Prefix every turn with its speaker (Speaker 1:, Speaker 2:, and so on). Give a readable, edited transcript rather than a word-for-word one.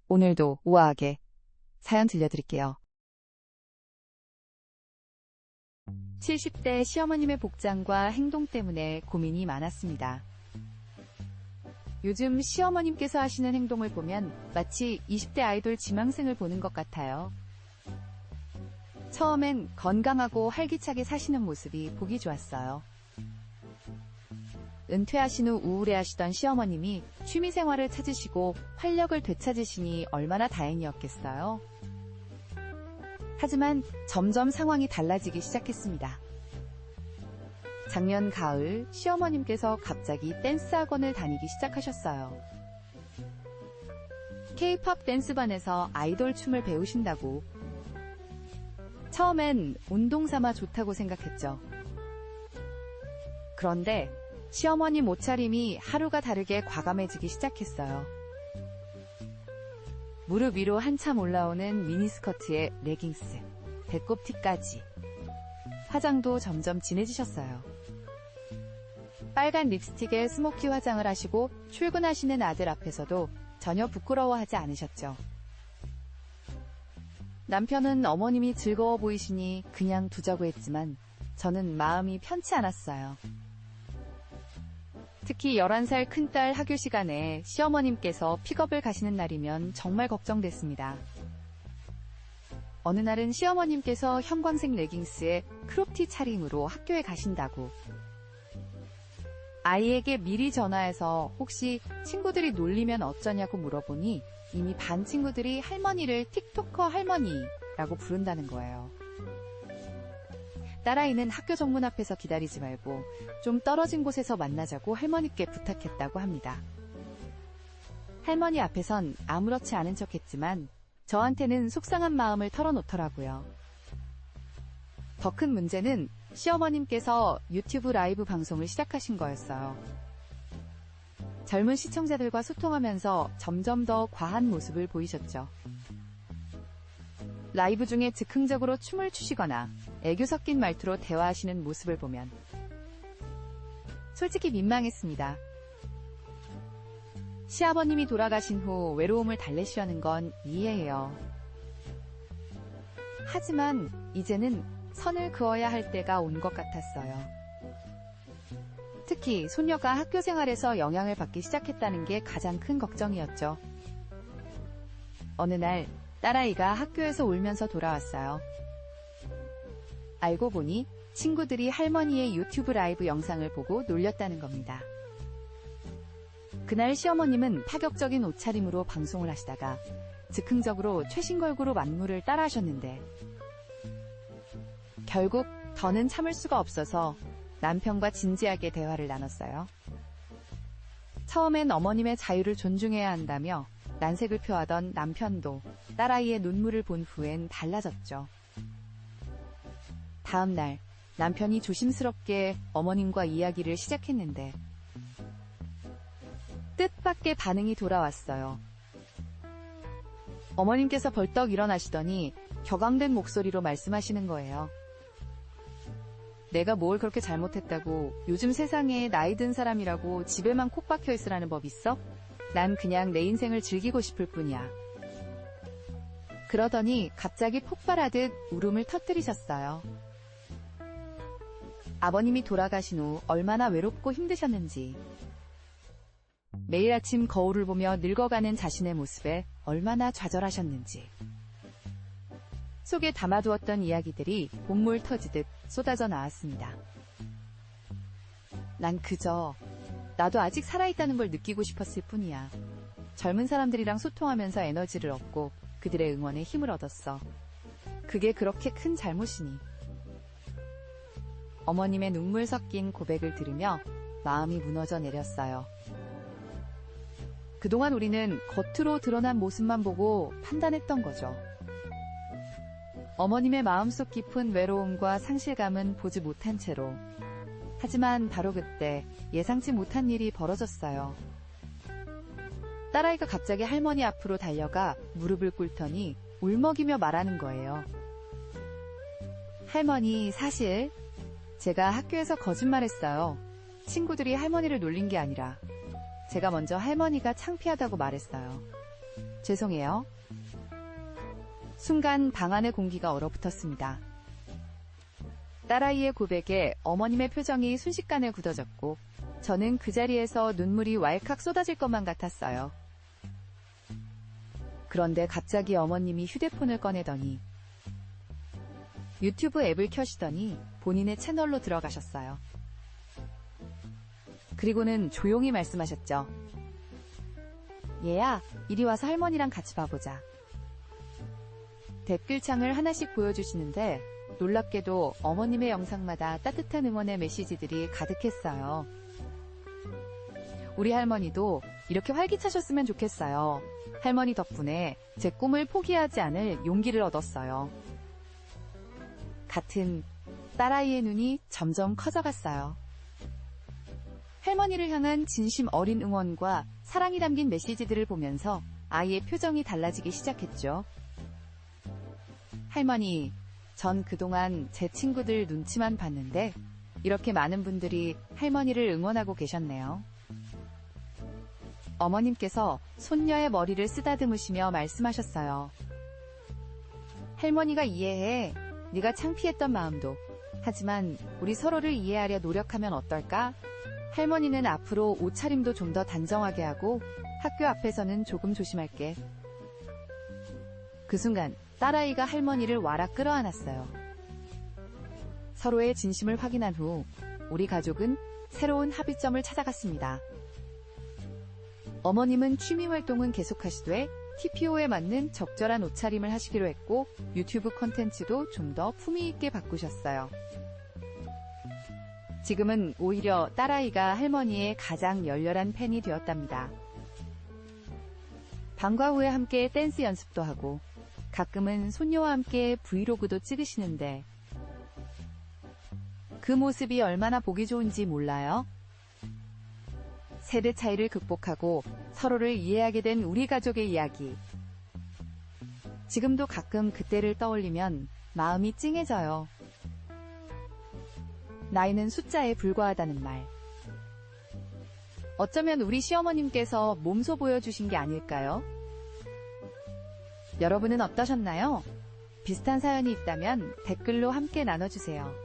Speaker 1: 오늘도 우아하게 사연 들려드릴게요. 70대 시어머님의 복장과 행동 때문에 고민이 많았습니다. 요즘 시어머님께서 하시는 행동을 보면 마치 20대 아이돌 지망생을 보는 것 같아요. 처음엔 건강하고 활기차게 사시는 모습이 보기 좋았어요. 은퇴하신 후 우울해하시던 시어머님이 취미생활을 찾으시고 활력을 되찾으시니 얼마나 다행이었겠어요. 하지만 점점 상황이 달라지기 시작했습니다. 작년 가을 시어머님께서 갑자기 댄스 학원을 다니기 시작하셨어요. K-팝 댄스반에서 아이돌 춤을 배우신다고. 처음엔 운동 삼아 좋다고 생각했죠. 그런데 시어머님 옷차림이 하루가 다르게 과감해지기 시작했어요. 무릎 위로 한참 올라오는 미니스커트에 레깅스, 배꼽티까지. 화장도 점점 진해지셨어요. 빨간 립스틱에 스모키 화장을 하시고 출근하시는 아들 앞에서도 전혀 부끄러워하지 않으셨죠. 남편은 어머님이 즐거워 보이시니 그냥 두자고 했지만 저는 마음이 편치 않았어요. 특히 11살 큰딸 학교 시간에 시어머님께서 픽업을 가시는 날이면 정말 걱정됐습니다. 어느 날은 시어머님께서 형광색 레깅스에 크롭티 차림으로 학교에 가신다고. 아이에게 미리 전화해서 혹시 친구들이 놀리면 어쩌냐고 물어보니 이미 반 친구들이 할머니를 틱토커 할머니라고 부른다는 거예요. 딸아이는 학교 정문 앞에서 기다리지 말고 좀 떨어진 곳에서 만나자고 할머니께 부탁했다고 합니다. 할머니 앞에선 아무렇지 않은 척했지만 저한테는 속상한 마음을 털어놓더라고요. 더 큰 문제는 시어머님께서 유튜브 라이브 방송을 시작하신 거였어요. 젊은 시청자들과 소통하면서 점점 더 과한 모습을 보이셨죠. 라이브 중에 즉흥적으로 춤을 추시거나 애교 섞인 말투로 대화하시는 모습을 보면 솔직히 민망했습니다. 시아버님이 돌아가신 후 외로움을 달래시려는 건 이해해요. 하지만 이제는 선을 그어야 할 때가 온 것 같았어요. 특히 손녀가 학교 생활에서 영향을 받기 시작했다는 게 가장 큰 걱정이었죠. 어느 날 딸아이가 학교에서 울면서 돌아왔어요. 알고 보니 친구들이 할머니의 유튜브 라이브 영상을 보고 놀렸다는 겁니다. 그날 시어머님은 파격적인 옷차림으로 방송을 하시다가 즉흥적으로 최신 걸그룹 안무를 따라하셨는데 결국 더는 참을 수가 없어서 남편과 진지하게 대화를 나눴어요. 처음엔 어머님의 자유를 존중해야 한다며 난색을 표하던 남편도 딸아이의 눈물을 본 후엔 달라졌죠. 다음 날 남편이 조심스럽게 어머님과 이야기를 시작했는데 뜻밖의 반응이 돌아왔어요. 어머님께서 벌떡 일어나시더니 격앙된 목소리로 말씀하시는 거예요. 내가 뭘 그렇게 잘못했다고 요즘 세상에 나이 든 사람이라고 집에만 콕 박혀 있으라는 법 있어? 난 그냥 내 인생을 즐기고 싶을 뿐이야. 그러더니 갑자기 폭발하듯 울음을 터뜨리셨어요. 아버님이 돌아가신 후 얼마나 외롭고 힘드셨는지, 매일 아침 거울을 보며 늙어가는 자신의 모습에 얼마나 좌절하셨는지, 속에 담아두었던 이야기들이 본물 터지듯 쏟아져 나왔습니다. 난 그저 나도 아직 살아있다는 걸 느끼고 싶었을 뿐이야. 젊은 사람들이랑 소통하면서 에너지를 얻고 그들의 응원에 힘을 얻었어. 그게 그렇게 큰 잘못이니. 어머님의 눈물 섞인 고백을 들으며 마음이 무너져 내렸어요. 그동안 우리는 겉으로 드러난 모습만 보고 판단했던 거죠. 어머님의 마음속 깊은 외로움과 상실감은 보지 못한 채로. 하지만 바로 그때 예상치 못한 일이 벌어졌어요. 딸아이가 갑자기 할머니 앞으로 달려가 무릎을 꿇더니 울먹이며 말하는 거예요. 할머니, 사실 제가 학교에서 거짓말했어요. 친구들이 할머니를 놀린 게 아니라 제가 먼저 할머니가 창피하다고 말했어요. 죄송해요. 순간 방 안의 공기가 얼어붙었습니다. 딸아이의 고백에 어머님의 표정이 순식간에 굳어졌고 저는 그 자리에서 눈물이 왈칵 쏟아질 것만 같았어요. 그런데 갑자기 어머님이 휴대폰을 꺼내더니 유튜브 앱을 켜시더니 본인의 채널로 들어가셨어요. 그리고는 조용히 말씀하셨죠. 얘야, 이리 와서 할머니랑 같이 봐보자. 댓글창을 하나씩 보여주시는데 놀랍게도 어머님의 영상마다 따뜻한 응원의 메시지들이 가득했어요. 우리 할머니도 이렇게 활기차셨으면 좋겠어요. 할머니 덕분에 제 꿈을 포기하지 않을 용기를 얻었어요. 같은 딸아이의 눈이 점점 커져갔어요. 할머니를 향한 진심 어린 응원과 사랑이 담긴 메시지들을 보면서 아이의 표정이 달라지기 시작했죠. 할머니, 전 그동안 제 친구들 눈치만 봤는데 이렇게 많은 분들이 할머니를 응원하고 계셨네요. 어머님께서 손녀의 머리를 쓰다듬으시며 말씀하셨어요. 할머니가 이해해. 네가 창피했던 마음도. 하지만 우리 서로를 이해하려 노력하면 어떨까? 할머니는 앞으로 옷차림도 좀 더 단정하게 하고 학교 앞에서는 조금 조심할게. 그 순간 딸아이가 할머니를 와라 끌어안았어요. 서로의 진심을 확인한 후 우리 가족은 새로운 합의점을 찾아갔습니다. 어머님은 취미 활동은 계속하시되 TPO에 맞는 적절한 옷차림을 하시기로 했고 유튜브 콘텐츠도 좀 더 품위 있게 바꾸셨어요. 지금은 오히려 딸아이가 할머니의 가장 열렬한 팬이 되었답니다. 방과 후에 함께 댄스 연습도 하고 가끔은 손녀와 함께 브이로그도 찍으시는데 그 모습이 얼마나 보기 좋은지 몰라요? 세대 차이를 극복하고 서로를 이해하게 된 우리 가족의 이야기. 지금도 가끔 그때를 떠올리면 마음이 찡해져요. 나이는 숫자에 불과하다는 말. 어쩌면 우리 시어머님께서 몸소 보여주신 게 아닐까요? 여러분은 어떠셨나요? 비슷한 사연이 있다면 댓글로 함께 나눠주세요.